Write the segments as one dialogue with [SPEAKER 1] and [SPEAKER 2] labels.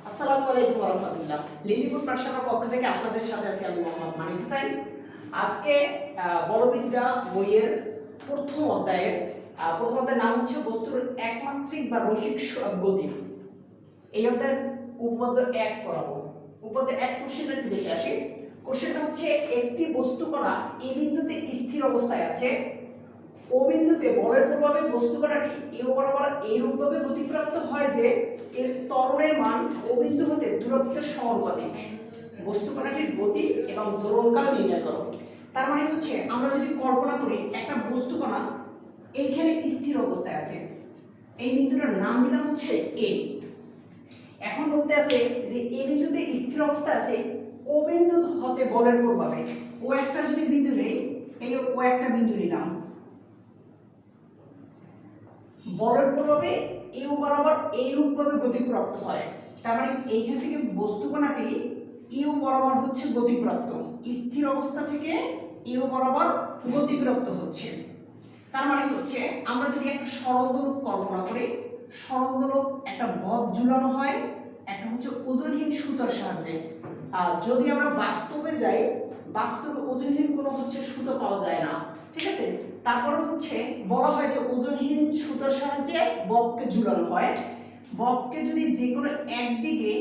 [SPEAKER 1] আসসালামু আলাইকুম ওয়া রাহমাতুল্লাহ। লিলিপুর পাঠশালার পক্ষ থেকে আপনাদের সাথে আছি আমি মোহাম্মদ মানিক হোসেন। আজকে বলবিদ্যা বইয়ের প্রথম অধ্যায়ের নাম হচ্ছে বস্তুর একমাত্রিক বা রৈখিক গতি। এই অধ্যায়ের উপপাদ্য 1 করাবো। উপপাদ্য 1 কোশ্চেনটা একটু দেখে আসি। কোশ্চেনটা হচ্ছে একটি বস্তু কণা এই বিন্দুতে স্থির অবস্থায় আছে, ও বিন্দুতে বলের প্রভাবে বস্তু কণাটি এ বরাবর এইরূপভাবে গতিপ্রাপ্ত হয় যে এর ত্বরণের মান ও বিন্দু হতে দূরত্বের সমানুপাতিক। বস্তু কণাটির গতি এবং দোলনকাল নির্ণয় করো। তার মানে হচ্ছে আমরা যদি কল্পনা করি একটা বস্তু কণা এইখানে স্থির অবস্থায় আছে, এই বিন্দুটার নাম দিলাম হচ্ছে এ। এখন বলতে আছে যে এই বিন্দুতে স্থির অবস্থা আছে, ও বিন্দু হতে বলের প্রভাবে ও একটা যদি বিন্দু নেই, এই ও একটা বিন্দু নিলাম, বলের প্রভাবে ইউ বরাবর এইরূপভাবে গতিপ্রাপ্ত হয়। তার মানে এইখান থেকে বস্তু কণাটি ইউ বরাবর হচ্ছে গতিপ্রাপ্ত, স্থির অবস্থা থেকে ইউ বরাবর গতিপ্রাপ্ত হচ্ছে। তার মানে হচ্ছে আমরা যদি একটা সরল দোলক কল্পনা করি, সরল দোলক একটা বব ঝুলানো হয়, একটা হচ্ছে ওজনহীন সুতার সাহায্যে। আর যদি আমরা বাস্তবে যাই, বাস্তবে ওজনহীন কোনো হচ্ছে সুতো পাওয়া যায় না, ঠিক আছে। তারপরে হচ্ছে বলা হয় যে ওজনহীন সুতার সাহায্যে ববকে ঝুলানো হয়। ববকে যদি যে কোনো একদিকে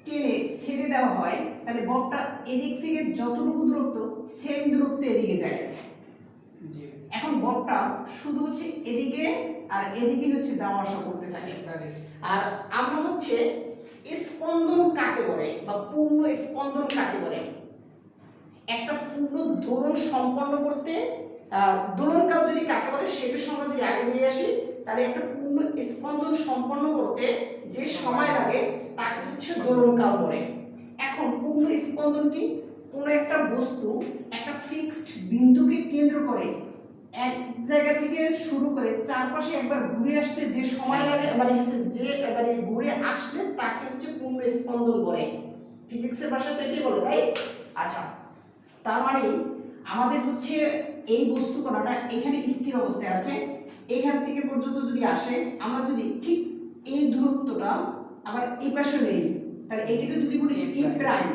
[SPEAKER 1] টেনে ছেড়ে দেওয়া হয়, তাহলে ববটা এদিক থেকে যতটুকু দূরত্ব সেম দূরত্ব এদিকে যায়। এখন ববটা শুধু হচ্ছে এদিকে আর এদিকে হচ্ছে যাওয়া আসা করতে থাকে। আর আমরা হচ্ছে স্পন্দন কাকে বলে বা পূর্ণ স্পন্দন কাকে বলে, একটা পূর্ণ দোলন সম্পন্ন করতে দোলনকাল যদি কাকে বলে সেটার সঙ্গে যদি আগে দিয়ে আসি, তাহলে একটা পূর্ণ স্পন্দন সম্পন্ন করতে যে সময় লাগে তাকে হচ্ছে দোলনকাল বলে। এখন পূর্ণ স্পন্দন কি? কোনো একটা বস্তু একটা ফিক্সড বিন্দুকে কেন্দ্র করে এক জায়গা থেকে শুরু করে চারপাশে একবার ঘুরে আসতে যে সময় লাগে, মানে হচ্ছে যে এবারে ঘুরে আসলে তাকে হচ্ছে পূর্ণ স্পন্দন বলে। ফিজিক্সের ভাষাতে এটাই বলে, তাই? আচ্ছা, তার মানে আমাদের হচ্ছে এই বস্তু কণাটা এখানে স্থির অবস্থায় আছে, এখান থেকে পর্যন্ত যদি আসে, আমরা যদি ঠিক এই দূরত্বটা আবার এই পাশে নেই, তাহলে এটাকে যদি বলি এ প্রাইম,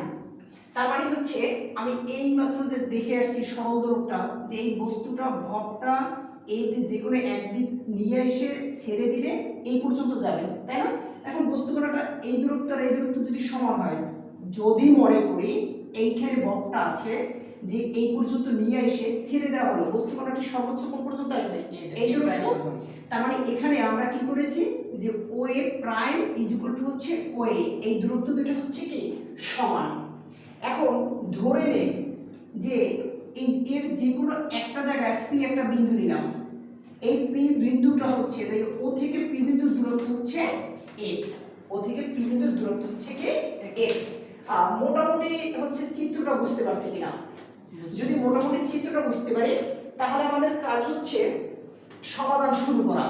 [SPEAKER 1] তার মানে হচ্ছে আমি এই মাত্র যে দেখে আসছি সরল দোলকটা, যে এই বস্তুটা ভরটা এই যে কোনো একদিক নিয়ে এসে ছেড়ে দিলে এই পর্যন্ত যাবে, তাই না? এখন বস্তু কণাটা এই দূরত্ব আর এই দূরত্ব যদি সমান হয়, যদি মনে করি এইখানে ভরটা আছে যে এই পর্যন্ত নিয়ে এসে ছেড়ে দেওয়া হলো, বস্তু কণাটি সর্বোচ্চ কোণ পর্যন্ত আসবে এই দূরত্ব। তার মানে এখানে আমরা কি করেছি যে ও এ প্রাইম ইজ ইকুয়াল টু হচ্ছে ও এ, এই দূরত্ব দুটো হচ্ছে কি সমান। এখন ধরে নেই যে এর যে কোনো একটা জায়গায় পি একটা বিন্দু নিলাম, এই পি বিন্দুটা হচ্ছে তাই ও থেকে পি বিন্দুর দূরত্ব হচ্ছে x, ও থেকে পি বিন্দুর দূরত্ব হচ্ছে কি x। মোটামুটি হচ্ছে চিত্রটা বুঝতে পারছি কিনা? যদি মোটামুটি চিত্রটা বুঝতে পারি, তাহলে আমাদের কাজ হচ্ছে সমাধান শুরু করা,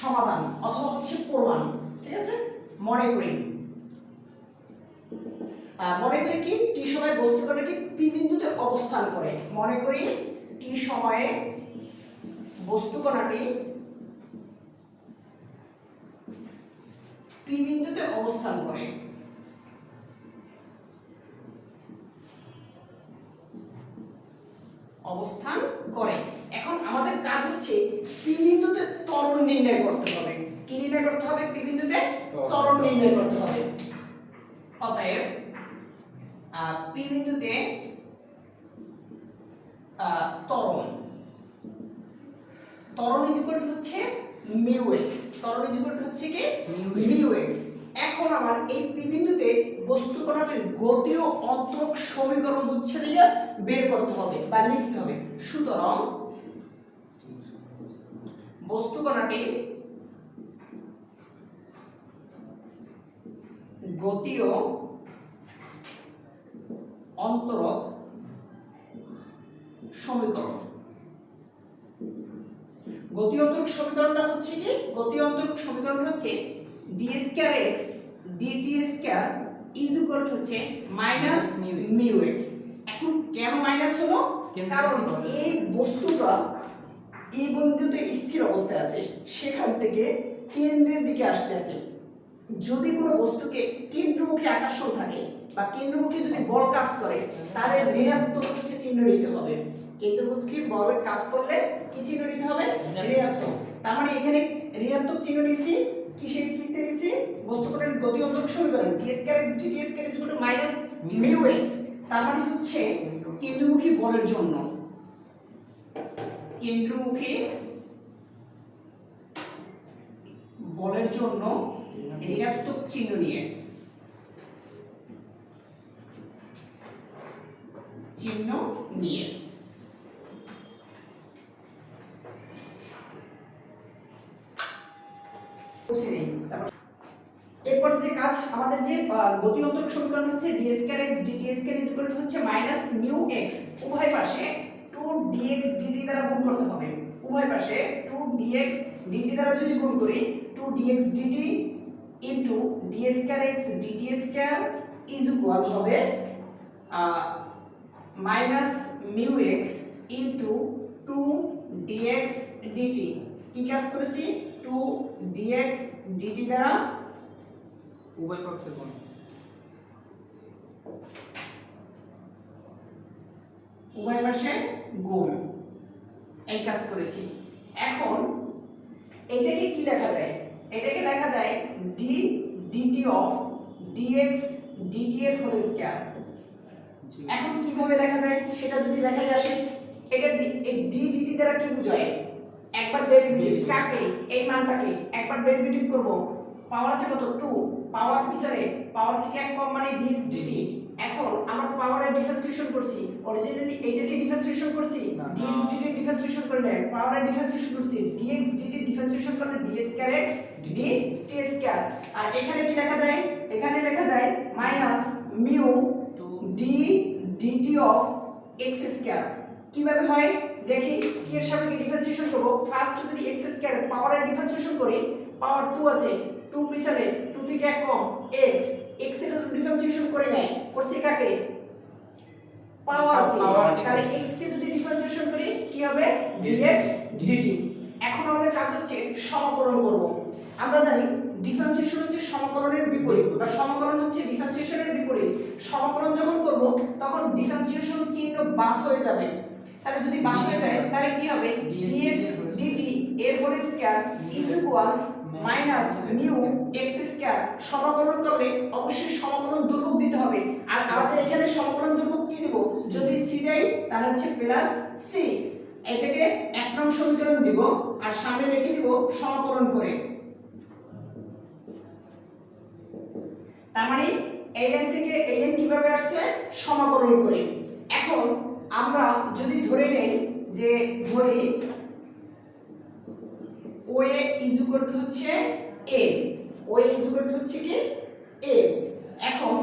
[SPEAKER 1] সমাধান অথবা হচ্ছে প্রমাণ, ঠিক আছে। মনে করি কি টি সময়ে বস্তু কণাটি পি বিন্দুতে অবস্থান করে। মনে করি টি সময়ে বস্তু কণাটি পি বিন্দুতে অবস্থান করে। এখন আমাদের কাজ হচ্ছে পি বিন্দুতে ত্বরণ নির্ণয় করতে হবে। কি নির্ণয় করতে হবে? পি বিন্দুতে ত্বরণ নির্ণয় করতে হবে। অতএব পি বিন্দুতে ত্বরণ ইজ ইকুয়াল টু হচ্ছে মিউ এক্স, ত্বরণ ইজ ইকুয়াল টু হচ্ছে কি মিউ এক্স। এখন আমার এই পি বিন্দুতে বস্তু কণাটির গতি ও অন্তরক সমীকরণ হচ্ছে দিয়ে বের করতে হবে বা লিখতে হবে। সুতরাং বস্তু কণাটির গতি ও অন্তরক সমীকরণ, গতি অন্তরক সমীকরণটা হচ্ছে কি? গতি অন্তরক সমীকরণটা হচ্ছে d square x dt square is equal to হচ্ছে মাইনাস মিউ x। এখন কেন মাইনাস হলো? কারণ এই বস্তুটা এই বিন্দুতে স্থির অবস্থায় আছে, সেখান থেকে কেন্দ্রের দিকে আসতে আছে, যদি কোনো বস্তুকে কেন্দ্রমুখী আকর্ষণ থাকে বা কেন্দ্রমুখী যদি বল কাজ করে তাহলে ঋণাত্মক হচ্ছে চিহ্ন নিতে হবে। কেন্দ্রমুখী বল কাজ করলে কি চিহ্ন নিতে হবে? ঋণাত্মক। তার মানে এখানে ঋণাত্মক চিহ্ন নিয়েছি কিসের কিতে নিয়েছি? বস্তুকণের গতি অন্তরক সমীকরণ d square x dt square minus mu x। তার মানে হচ্ছে কেন্দ্রমুখী বলের জন্য কেন্দ্রমুখী বলের জন্য ঋণাত্মক চিহ্ন নিয়ে এরপর যে কাজ আমাদের যে গতি অন্তরক সমীকরণ হচ্ছে d square x dt square হচ্ছে মাইনাস মিউ x, উভয় পাশে 2dx dt দ্বারা গুণ করতে হবে। উভয় পাশে 2dx dt দ্বারা যদি গুণ করি 2dx dt into d square x dt square is equal হবে minus mu x into 2dx dt। কি কাজ করেছি? 2dx dt দ্বারা
[SPEAKER 2] উভয় পক্ষে গুণ,
[SPEAKER 1] উভয় পাশে গুণ, এই কাজ করেছি। এখন এটাকে কি লেখা যায়? এটাকে লেখা যায় d dt of dx dt এর হোল স্কয়ার। এখন কিভাবে লেখা যায় সেটা যদি দেখাই আসে, এটা এই d dt দ্বারা কি বোঝায়? একবার ডেরিভেটিভ কাকে এই মানটাকে একবার ডেরিভেটিভ করব, পাওয়ার আছে কত? 2, পাওয়ার পিছনে পাওয়ার থেকে এক কম মানে dx dt। এখন আমরা পাওয়ারের ডিফারেন্সিয়েশন করছি, অরিজিনালি এইটাকে ডিফারেন্সিয়েশন করছি, dx dt ডিফারেন্সিয়েশন করলে পাওয়ারের ডিফারেন্সিয়েশন করছি, dx dt ডিফারেন্সিয়েশন করলে d square x dt square. আর এখানে কি লেখা যায়? এখানে লেখা যায় minus mu d dt of x square. কিভাবে হয় দেখি, t এর সাপেক্ষে ডিফারেন্সিয়েশন করব। ফার্স্ট যদি x স্কয়ার পাওয়ারের ডিফারেন্সিয়েশন করি, পাওয়ার 2 আছে, 2 পিছনে 2 থেকে এক কম x, x এর ডিফারেন্সিয়েশন করে নেয়, করছে কাকে? পাওয়ার কে। তাহলে x কে যদি ডিফারেন্সিয়েশন করি কি হবে? dx dt। এখন আমাদের কাজ হচ্ছে সমাকলন করব। আমরা জানি ডিফারেন্সিয়েশন হচ্ছে সমাকলনের বিপরীত, বা সমাকলন হচ্ছে ডিফারেন্সিয়েশনের বিপরীত। সমাকলন যখন করব তখন ডিফারেন্সিয়েশন চিহ্ন বাদ হয়ে যাবে। তাহলে যদি বাদ হয়ে যায় তাহলে কি হবে? dx dt এর whole square is equal minus mu x square. সমাকলন করলে অবশ্যই সমাকলন ধ্রুবক দিতে হবে। আর আমাদের এখানে সমাকলন ধ্রুবক কি দেব? যদি c দেই তাহলে হচ্ছে প্লাস c। এটাকে 1 নং সমীকরণ দিব আর সামনে লিখে দিব সমাকলন করে। তার মানে এই লাইন থেকে এই লাইন কিভাবে আসছে? সমাকলন করে। এখন আমরা যদি ধরে নেই যে ধরি OA ইজ ইকুয়াল টু হচ্ছে A, OA is equal to হচ্ছে কি A। এখন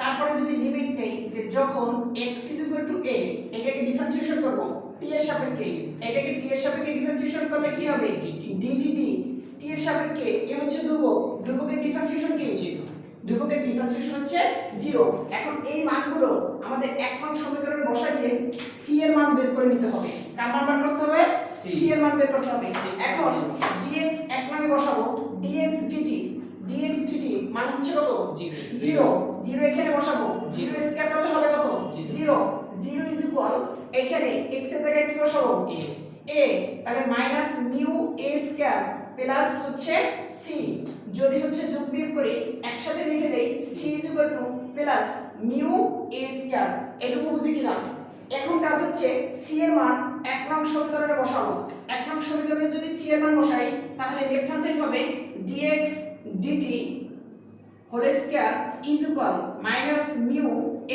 [SPEAKER 1] তারপরে যদি লিমিট নেই যে যখন x is equal two A, এটাকে ডিফারেন্সিয়েশন করব t এর সাপেক্ষে, এটাকে t এর সাপেক্ষে ডিফারেন্সিয়েশন করলে কি হবে? ddt। t এর সাপেক্ষে এ হচ্ছে ধ্রুবক, ধ্রুবকের ডিফারেন্সিয়েশন কি? 0, ধ্রুবকের ডিফারেন্সিয়েশন হচ্ছে 0। এখন এই মানগুলো আমাদের 1 নং সমীকরণে বসাইয়ে c এর মান বের করে নিতে হবে। কার মান বের করতে হবে? c এর মান বের করতে হবে। এখন dx 1 নংয়ে বসাবো, dx dt মান হচ্ছে কত? 0। 0 এখানে বসাবো, 0 স্কয়ার করলে হবে কত? 0। 0 ইজ ইকুয়াল এখানে x এর জায়গায় কি বসাবো? a। তাহলে minus mu a square plus হচ্ছে c। যদি হচ্ছে যোগ বিয়োগ করে একসাথে লিখে দেই c is equal two plus mu a square. এটুকু বুঝি কিনা? এখন কাজ হচ্ছে c এর মান 1 নং সমীকরণে বসাবো। 1 নং সমীকরণে যদি c এর মান বসাই তাহলে লেফট হ্যান্ড সাইড হবে dx dt whole square is equal minus mu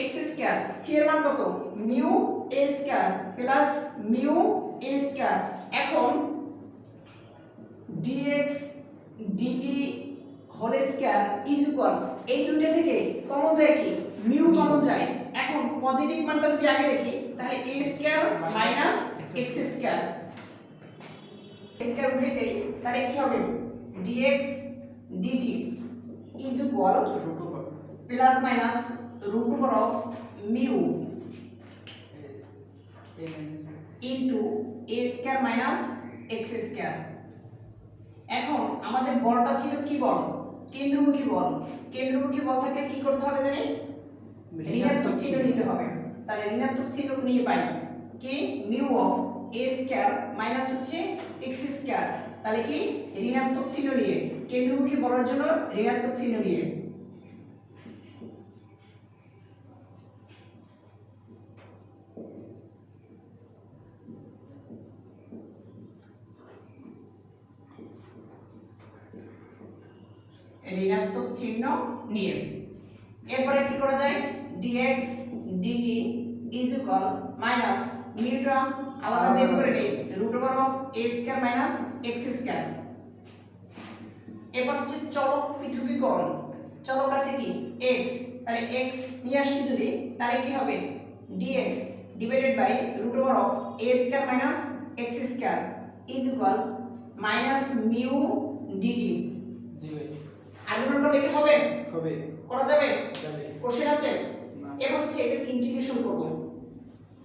[SPEAKER 1] x square. c এর মান কত? Mu a square plus mu a square. এখন dx dt whole square is equal এই দুটো থেকে কমন যায় কি? মিউ কমন যায়। এখন পজিটিভ মানটা যদি আগে লিখি তাহলে a square minus x square, square উঠিয়ে দেই তাহলে কি হবে? dx dt is equal plus minus root over of mu into a square minus x square. এখন আমাদের বলটা ছিল কি বল? কেন্দ্রমুখী বল থাকলে কি করতে হবে জানেন ঋণাত্মক চিহ্ন নিতে হবে তাহলে ঋণাত্মক চিহ্ন নিয়ে পাই কি mu of a square minus হচ্ছে x স্কয়ার তাহলে কি ঋণাত্মক চিহ্ন নিয়ে কেন্দ্রমুখী বলের জন্য ঋণাত্মক চিহ্ন নিয়ে ঋণাত্মক চিহ্ন নিয়ে এরপরে কি করা যায় dx dt is equal minus মিউটা আলাদা বের করে নেই root over of a square minus x square এরপর হচ্ছে চলক পৃথকীকরণ চলক আছে কি x তাহলে x নিয়ে আসছি যদি তাহলে কি হবে dx divided by root over of a square minus x square is equal minus mu dt
[SPEAKER 2] জি ভাই
[SPEAKER 1] আর্গুমেন্ট করলে কি হবে
[SPEAKER 2] হবে
[SPEAKER 1] করা যাবে
[SPEAKER 2] যাবে
[SPEAKER 1] কোশ্চেন আছে
[SPEAKER 2] না
[SPEAKER 1] এবার হচ্ছে এটা ইন্টিগ্রেশন করব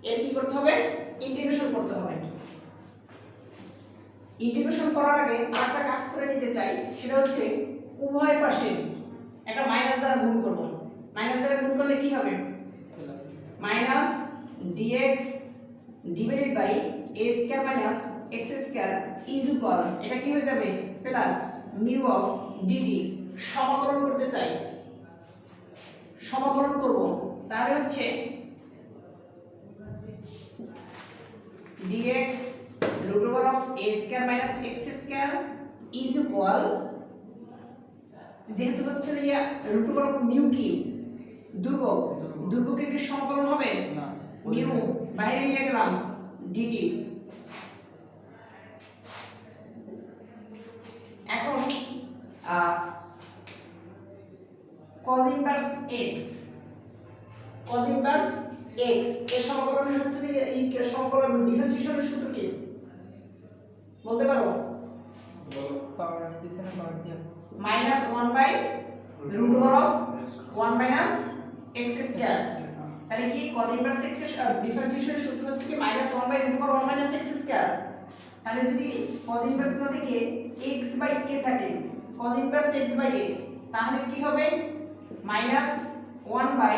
[SPEAKER 1] এর কি করতে হবে ইন্টিগ্রেশন করতে হবে ইন্টিগ্রেশন করার আগে আরেকটা কাজ করে নিতে চাই সেটা হচ্ছে উভয় পাশে একটা মাইনাস দ্বারা গুণ করব মাইনাস দ্বারা গুণ করলে কি হবে minus dx divided by a square minus x square is equal এটা কি হয়ে যাবে প্লাস মিউ অফ dt সমাকলন করতে চাই সমাকলন করব তাহলে হচ্ছে dx root over of a square minus x square is equal যেহেতু হচ্ছে ইয়া root over of mu কি দুর্বকে কি সমাকলন হবে
[SPEAKER 2] না
[SPEAKER 1] mu বাইরে নিয়ে গেলাম dt এখন cos inverse x এর সমাকলন হচ্ছে যে এই সমাকলন ডিফারেন্সিয়েশনের সূত্র কি বলতে পারো
[SPEAKER 2] পাওয়ার পিছনে পাওয়ার দিয়া
[SPEAKER 1] -1 by root over of 1 minus x square তাহলে কি cos ইনভার্স x এর ডিফারেন্সিয়েশনের সূত্র হচ্ছে কি -1 by root over 1 minus x square তাহলে যদি cos ইনভার্স না থেকে x বাই a থাকে cos inverse x by a তাহলে কি হবে -1 by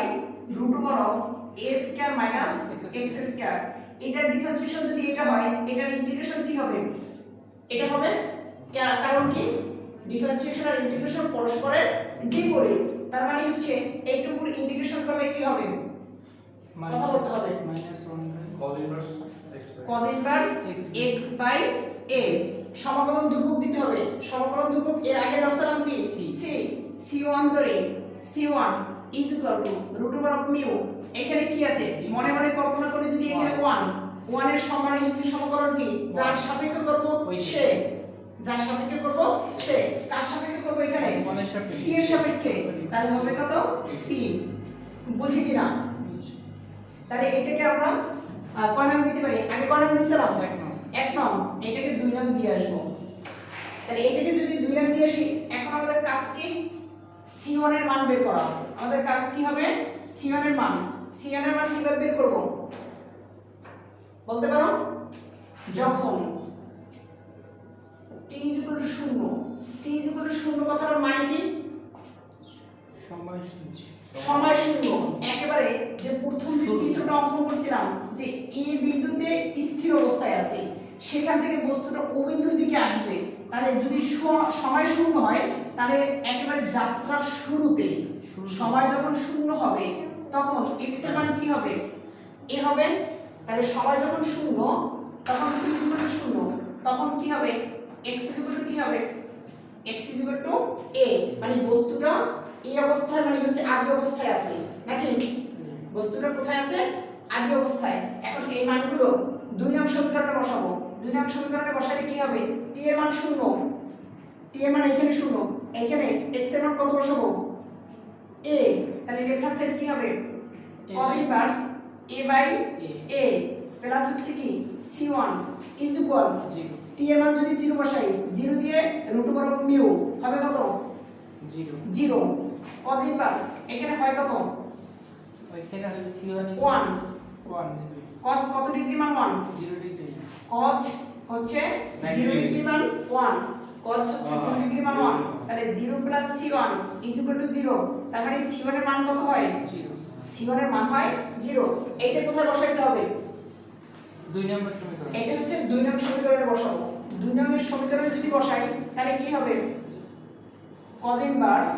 [SPEAKER 1] root over of a square minus x square এটার ডিফারেন্সিয়েশন যদি এটা হয় এটার ইন্টিগ্রেশন কি হবে এটা হবে কারণ কি ডিফারেন্সিয়েশন আর ইন্টিগ্রেশন পরস্পরের বিপরীত তার মানে হচ্ছে এইটুকুর ইন্টিগ্রেশন করলে কি হবে কথা বলতে হবে
[SPEAKER 2] -1
[SPEAKER 3] cos inverse
[SPEAKER 1] cos inverse x by a সমাকলন ধ্রুবক দিতে হবে সমাকলন ধ্রুবক এর আগে দর্শালাম কি c c1 ধরে c1 is equal to root over of mu এখানে কি আছে মনে মনে কল্পনা করে যদি এখানে 1 এর সমান হচ্ছে সমাকলন কি যার সাপেক্ষে করব সে যার সাপেক্ষে করব সে কার সাপেক্ষে করব এখানে t এর সাপেক্ষে তাহলে হবে কত t বুঝি কিনা তাহলে এটাকে আমরা কয় নাম দিতে পারি আগে কয় নাম দিছিলাম এক নং এটাকে দুই নাম দিয়ে আসবো তাহলে এটাকে যদি দুই নাম দিয়ে আসি এখন আমাদের কাজ কি c1 এর মান বের করা আমাদের কাজ কি হবে c1 এর মান কিভাবে বের করব বলতে পারো যখন t 0 কথার মানে কি সময় শূন্য একেবারে যে প্রথম যে চিত্রটা অঙ্কন করছিলাম যে a বিন্দুতে স্থির অবস্থায় আছে সেখান থেকে বস্তুটা ও বিন্দুর দিকে আসবে তাহলে যদি সময় শূন্য হয় তাহলে একেবারে যাত্রার শুরুতে সময় যখন শূন্য হবে তখন x এর মান কি হবে a হবে তাহলে সময় যখন শূন্য তখন t শূন্য তখন কি হবে x কি হবে x a মানে বস্তুটা এই অবস্থায় মানে হচ্ছে আদি অবস্থায় আছে নাকি বস্তুটা কোথায় আছে আদি অবস্থায় এখন এই মানগুলো দুই নং সমীকরণে বসাবো দুই নং সমীকরণে বসালে কি হবে t এর মান 0 t এর মান এখানে 0 এখানে x এর মান কত বসাবো a তাহলে লেফট হ্যান্ড সাইড কি হবে cos inverse a by a plus হচ্ছে কি c1 ইজ ইকুয়াল t এর মান যদি 0 বসাই 0 দিয়ে রুট ওভার অফ মিউ হবে কত 0 cos ইনভার্স এখানে হয় কত
[SPEAKER 2] ওইখানে হবে c1
[SPEAKER 1] 1 cos কত ডিগ্রি মান 1
[SPEAKER 2] 0 ডিগ্রি
[SPEAKER 1] cos হচ্ছে 0 ডিগ্রি মান 1 cos হচ্ছে 0 ডিগ্রি মান 1 তাহলে 0 plus c1 is equal two 0, তার মানে c1 এর মান কত হয়?
[SPEAKER 2] 0
[SPEAKER 1] c1 এর মান হয় 0। এইটা কোথায় বসাইতে হবে?
[SPEAKER 2] 2 নম্বর সমীকরণ।
[SPEAKER 1] এটা হচ্ছে 2 নং সমীকরণে বসাবো। 2 নম্বর সমীকরণে যদি বসাই তাহলে কি হবে? cos inverse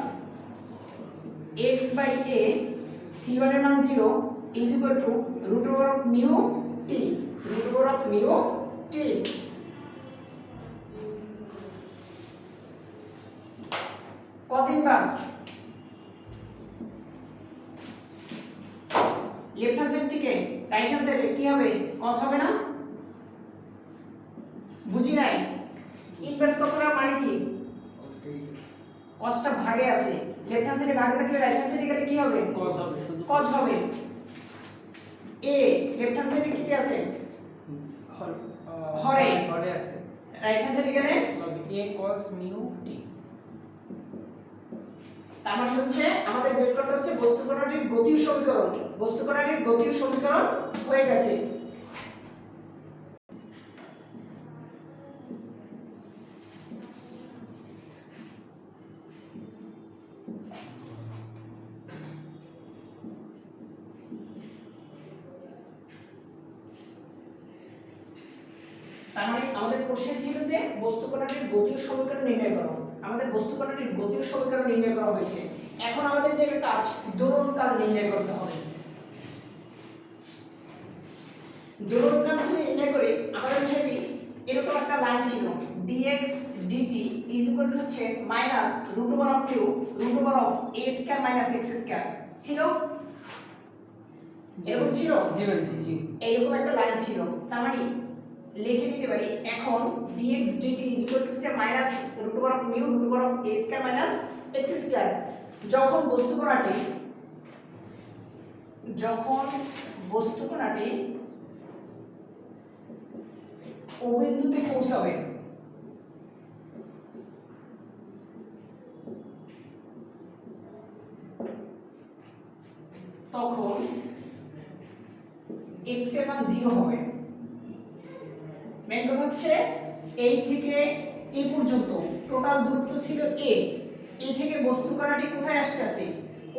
[SPEAKER 1] x by a c1 এর মান 0 is equal to root over of mu t, root over of mu t। cos inverse left hand side থেকে রাইট হ্যান্ড সাইডে কি হবে? cos হবে না? বুঝি নাই? ইনভার্স করার মানে কি? cosটা ভাগে আছে, লেফট হ্যান্ড সাইডে ভাগে থাকলে রাইট হ্যান্ড সাইডে গেলে কি হবে?
[SPEAKER 2] cos হবে, শুধু
[SPEAKER 1] cos হবে। a লেফট হ্যান্ড সাইডে কিতে আছে? হরে।
[SPEAKER 2] হরে আছে,
[SPEAKER 1] রাইট হ্যান্ড সাইডে গেলে
[SPEAKER 2] হবে a cos mu t।
[SPEAKER 1] তার মানে হচ্ছে আমাদের বের করতে হচ্ছে বস্তু কণাটির গতির সমীকরণ। বস্তু কণাটির গতির সমীকরণ হয়ে গেছে। তার মানে আমাদের কোশ্চেন ছিল যে বস্তু কণাটির গতির সমীকরণ নির্ণয় করো। আমাদের বস্তু কণাটির গতির সমীকরণ নির্ণয় করা হয়েছে। এখন আমাদের যে কাজ দোলনকাল নির্ণয় করতে হবে। দোলনকাল যদি নির্ণয় করি আমাদের ভাবি এরকম একটা লাইন ছিল dx dt is equal to হচ্ছে minus root over of Q root over of a square minus x square ছিল, এরকম ছিল
[SPEAKER 2] 0 জি।
[SPEAKER 1] এইরকম একটা লাইন ছিল। তার মানে লিখে দিতে পারি এখন dx dt is equal to হচ্ছে minus root over of mu root over of a square minus x square. যখন বস্তু কণাটি ও বিন্দুতে পৌঁছাবে তখন x এর মান 0 হবে। মেন কথা হচ্ছে এই থেকে এই পর্যন্ত টোটাল দূরত্ব ছিল a, এই থেকে বস্তু কণাটি কোথায় আসতে আছে?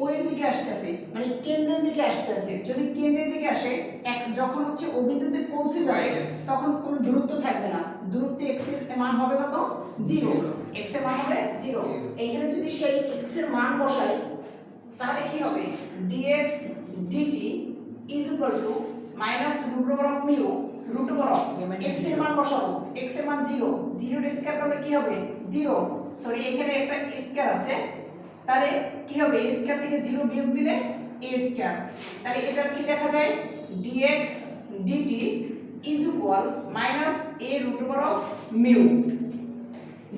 [SPEAKER 1] ও এর দিকে আসতে আছে, মানে কেন্দ্রের দিকে আসতে আছে। যদি কেন্দ্রের দিকে আসে যখন হচ্ছে ও বিন্দুতে পৌঁছে যাবে তখন কোনো দূরত্ব থাকবে না। দূরত্ব x এর মান হবে কত? 0। x এর মান হবে 0। এখানে যদি সেই x এর মান বসাই তাহলে কি হবে? dx dt is equal to minus root over of mu root over of x এর মান বসাবো, x এর মান 0, 0 এর স্কয়ার করলে কি হবে? 0। সরি এখানে একটা স্কয়ার আছে, তাহলে কি হবে? a স্কয়ার থেকে 0 বিয়োগ দিলে a স্কয়ার। তাহলে এটা কি লেখা যায়? dx dt is equal minus a root over of mu.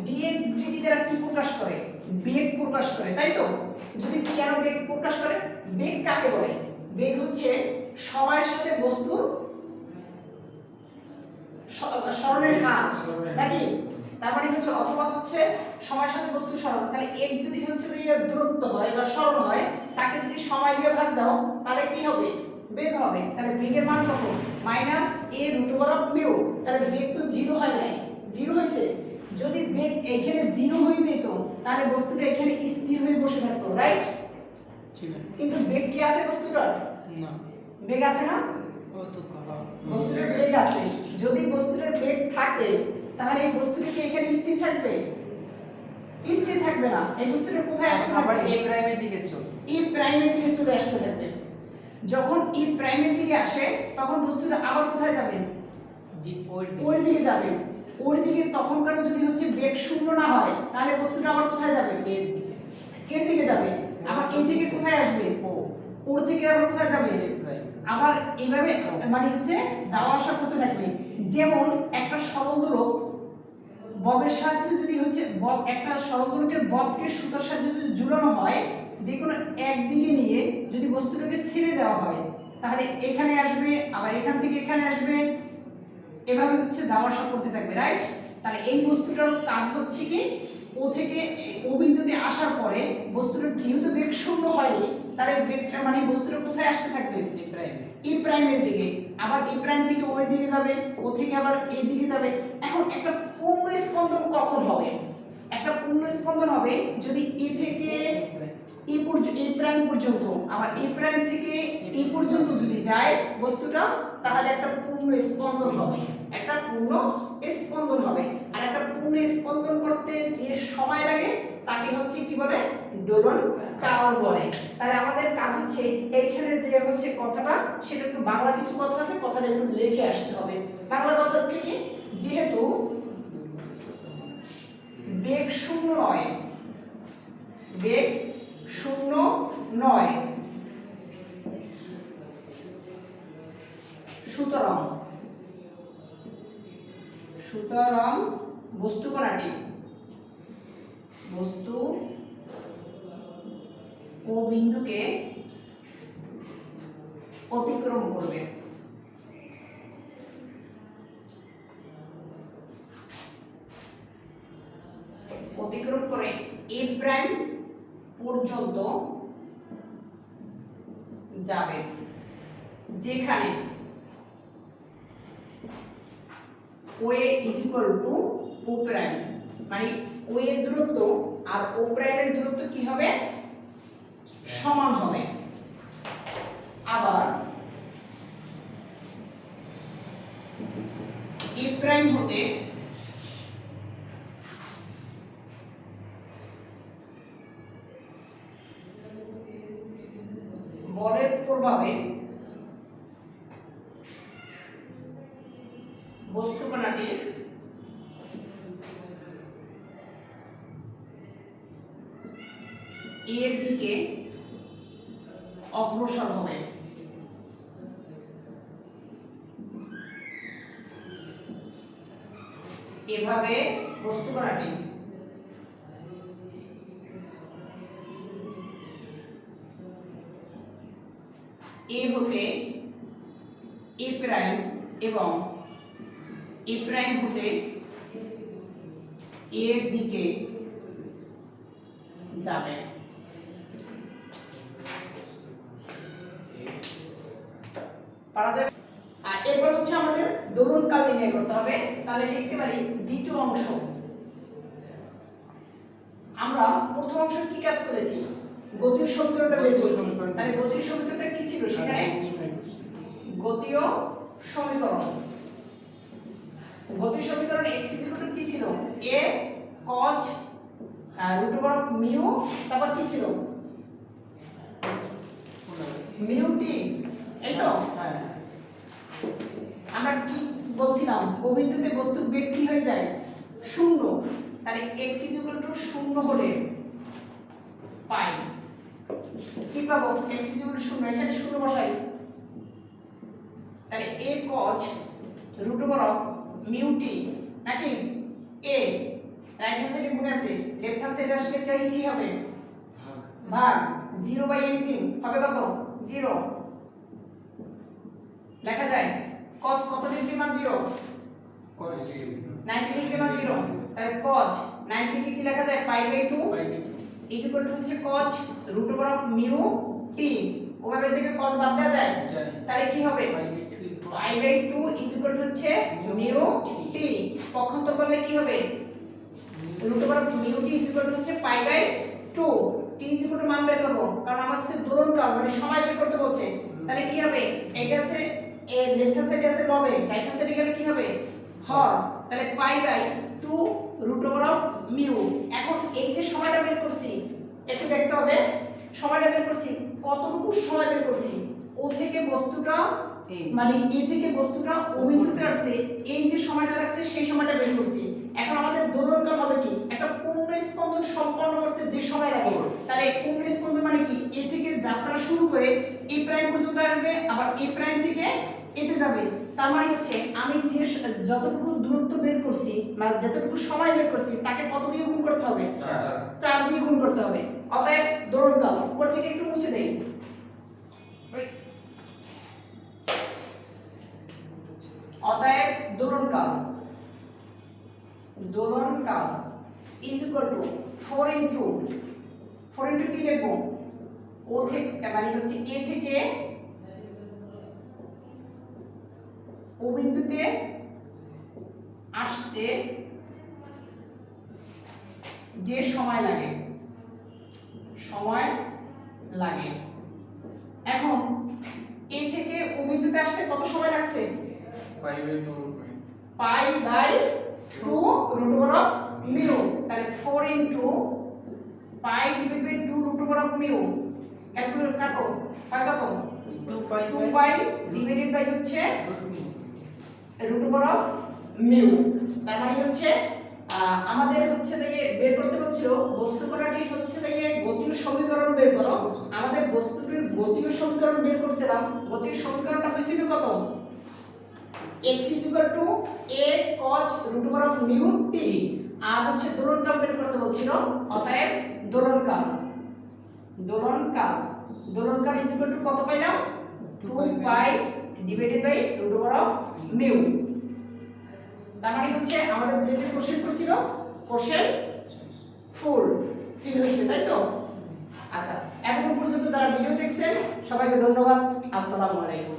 [SPEAKER 1] dx dt দ্বারা কি প্রকাশ করে? বেগ প্রকাশ করে, তাই তো? যদি কেন বেগ প্রকাশ করে? বেগ কাকে বলে? বেগ হচ্ছে সময়ের সাথে বস্তুর সরণের হার, নাকি? তার মানে হচ্ছে অথবা হচ্ছে সময়ের সাথে বস্তুর সরণ। তাহলে x যদি হচ্ছে দূরত্ব হয় বা সরণ হয়, তাকে যদি সময় দিয়ে ভাগ দাও তাহলে কি হবে? বেগ হবে। তাহলে বেগের মান কত? Minus a root over of mu. তাহলে বেগ তো 0 হয় নাই, 0 হয়েছে। যদি বেগ এইখানে 0 হয়ে যেত তাহলে বস্তুটা এখানে স্থির হয়ে বসে থাকতো, রাইট? কিন্তু বেগ কি আছে বস্তুটার?
[SPEAKER 2] না,
[SPEAKER 1] বেগ আছে না?
[SPEAKER 2] ও তো করা
[SPEAKER 1] বস্তুটার বেগ আছে। যদি বস্তুটার বেগ থাকে তাহলে এই বস্তুটা কি এখানে স্থির থাকবে? স্থির থাকবে না। এই বস্তুটা কোথায় আসতে
[SPEAKER 2] আবার
[SPEAKER 1] থাকবে?
[SPEAKER 2] a প্রাইমের দিকে চল।
[SPEAKER 1] e প্রাইমের দিকে চলে আসতে থাকবে। যখন e প্রাইমের দিকে আসে তখন বস্তুটা আবার কোথায় যাবে?
[SPEAKER 2] জি ওর
[SPEAKER 1] ওর দিকে যাবে। ওর দিকে তখনকার যদি হচ্ছে বেগ শূন্য না হয় তাহলে বস্তুটা আবার কোথায় যাবে?
[SPEAKER 2] এর দিকে,
[SPEAKER 1] এর দিকে যাবে। আবার এই থেকে কোথায় আসবে?
[SPEAKER 2] ও
[SPEAKER 1] ওর থেকে আবার কোথায় যাবে?
[SPEAKER 2] a prime.
[SPEAKER 1] আবার এইভাবে মানে হচ্ছে যাওয়া আসা করতে থাকবে। যেমন একটা সরল দোলক ববের সাহায্যে যদি হচ্ছে বব একটা সরল দোলকের ববকে সুতার সাহায্যে যদি ঝুলানো হয়, যে কোনো একদিকে নিয়ে যদি বস্তুটাকে ছেড়ে দেওয়া হয় তাহলে এখানে আসবে, আবার এখান থেকে এখানে আসবে, এভাবে হচ্ছে যাওয়া আসা করতে থাকবে, রাইট? তাহলে এই বস্তুটার কাজ হচ্ছে কি ও থেকে ও বিন্দুতে আসার পরে বস্তুটার যেহেতু বেগ শূন্য হয়নি তাহলে বেগটা মানে বস্তুটা কোথায় আসতে থাকবে?
[SPEAKER 2] a prime.
[SPEAKER 1] ই প্রাইমের দিকে। আবার ই প্রাইম থেকে ও এর দিকে যাবে, ও থেকে আবার এই দিকে যাবে। এখন একটা পূর্ণ স্পন্দন কখন হবে? একটা পূর্ণ স্পন্দন হবে যদি এ থেকে এ প্রাইম পর্যন্ত, আবার এ প্রাইম থেকে এ পর্যন্ত যদি যায় বস্তুটা, তাহলে একটা পূর্ণ স্পন্দন হবে, একটা পূর্ণ স্পন্দন হবে। আর একটা পূর্ণ স্পন্দন করতে যে সময় লাগে তাকে হচ্ছে কি বলে, দোলন কাল বলে। তাহলে আমাদের কাজ হচ্ছে এইখানে যে হচ্ছে কথাটা, সেটা একটু বাংলা কিছু কথা আছে, কথাটা একটু লিখে আসতে হবে। বাংলা কথা হচ্ছে কি, যেহেতু বেগ শূন্য নয়, বেগ শূন্য নয়, সুতরাং বস্তু কণাটি বস্তু ও বিন্দুকে অতিক্রম করবে। অতিক্রম করে এ প্রাইম পর্যন্ত যাবে, যেখানে OA is equal to O prime, মানে ও এর দূরত্ব আর ও প্রাইমের দূরত্ব কি হবে, সমান হবে। আবার এ প্রাইম হতে বলের প্রভাবে বস্তু কণাটি এর দিকে অগ্রসর হবে। এভাবে বস্তু কণাটি এ হতে এ প্রাইম এবং এ প্রাইম হতে এর দিকে যাবে। পারা যাবে। আর এরপর হচ্ছে আমাদের দোলনকাল নির্ণয় করতে হবে। তাহলে লিখতে পারি দ্বিতীয় অংশ। আমরা প্রথম অংশ কি কাজ করেছি, গতীয় সমীকরণটা বের করেছি। তাহলে গতীয় সমীকরণটা কি ছিল সেখানে, গতীয় সমীকরণ, গতীয় সমীকরণে x = কি ছিল, a cos √μ, তারপর কি ছিল, μt, এই তো। আমরা কি বলছিলাম, ও বিন্দুতে বস্তুর বেগ কি হয়ে যায়, শূন্য। তাহলে x = 0 হলে পাই কি পাবো, x = 0, এখানে 0 বসাই। তাহলে a cos √μt নাকি a, রাইট হ্যান্ড সাইডে গুণ আছে, লেফট হ্যান্ড সাইডে আসলে কি হবে, ভাগ 0/anything হবে কত, 0 লেখা যায়। cos কত ডিগ্রি মান 0,
[SPEAKER 3] cos
[SPEAKER 1] 90 ডিগ্রি মান 0। তাহলে cos 90 কে কি লেখা যায়, π/2 ইজ ইকুয়াল টু হচ্ছে cos √μt। ওভাবে থেকে cos বাদ দেওয়া যায়, তাহলে কি হবে, π/2 ইজ ইকুয়াল টু হচ্ছে μt। পক্ষান্তর করলে কি হবে, √μt ইজ ইকুয়াল টু হচ্ছে π/2। t ইজ ইকুয়াল টু মান বের করব, কারণ আমার হচ্ছে দোলনকাল মানে সময় বের করতে বলছে। তাহলে কি হবে, এটা আছে এ লেফট হ্যান্ড সাইডে আছে লবে, রাইট হ্যান্ড সাইডে গেলে কি হবে, হর। তাহলে π/2 √μ। এখন এই যে সময়টা বের করছি, একটু দেখতে হবে সময়টা বের করছি, কতটুকু সময় বের করছি, ও থেকে বস্তুটা মানে এ থেকে বস্তুটা ও বিন্দুতে আসছে, এই যে সময়টা লাগছে সেই সময়টা বের করছি। এখন আমাদের দোলনকাল হবে কি, একটা পূর্ণ স্পন্দন সম্পন্ন করতে যে সময় লাগে। তাহলে পূর্ণ স্পন্দন মানে কি, এ থেকে যাত্রা শুরু করে এ প্রাইম পর্যন্ত আসবে, আবার এ প্রাইম থেকে এতে যাবে। তার মানে হচ্ছে আমি যে যতটুকু দূরত্ব বের করছি, মানে যতটুকু সময় বের করছি, তাকে কত দিয়ে গুণ করতে হবে, 4 দিয়ে গুণ করতে হবে। অতএব দোলনকাল, উপর থেকে একটু মুছে দেই, অতএব দোলনকাল ইজ ইকুয়াল টু 4 ইনটু কি লিখবো, ও থেকে মানে হচ্ছে এ থেকে ও বিন্দুতে আসতে যে সময় লাগে, সময় লাগে। এখন এ থেকে ও বিন্দুতে আসতে কত সময় লাগছে? Pi by 2 root over of mu, তাহলে 4 into pi divide by 2 root over of mu. Calculator কাটো, পাই কত? 2 পাই ডিভাইডেড বাই হচ্ছে রুট ওভার অফ মিউ। তার মানে হচ্ছে আমাদের হচ্ছে যে বের করতে বলছিল বস্তু কণাটি হচ্ছে যে গতীয় সমীকরণ বের করো। আমাদের বস্তুটির গতীয় সমীকরণ বের করছিলাম। গতীয় সমীকরণটা হয়েছিল কত? x a cos root over of mu t। আর হচ্ছে দোলনকাল বের করতে বলছিল, অতএব দোলনকাল কত পাইলাম? 2 pi divided by root over of mu. তার মানে হচ্ছে আমাদের যে কোশ্চেন করছিল, কোশ্চেন ফুল ফিল হয়েছে, তাই তো? আচ্ছা, এতক্ষণ পর্যন্ত যারা ভিডিও দেখছেন সবাইকে ধন্যবাদ। আসসালামু আলাইকুম।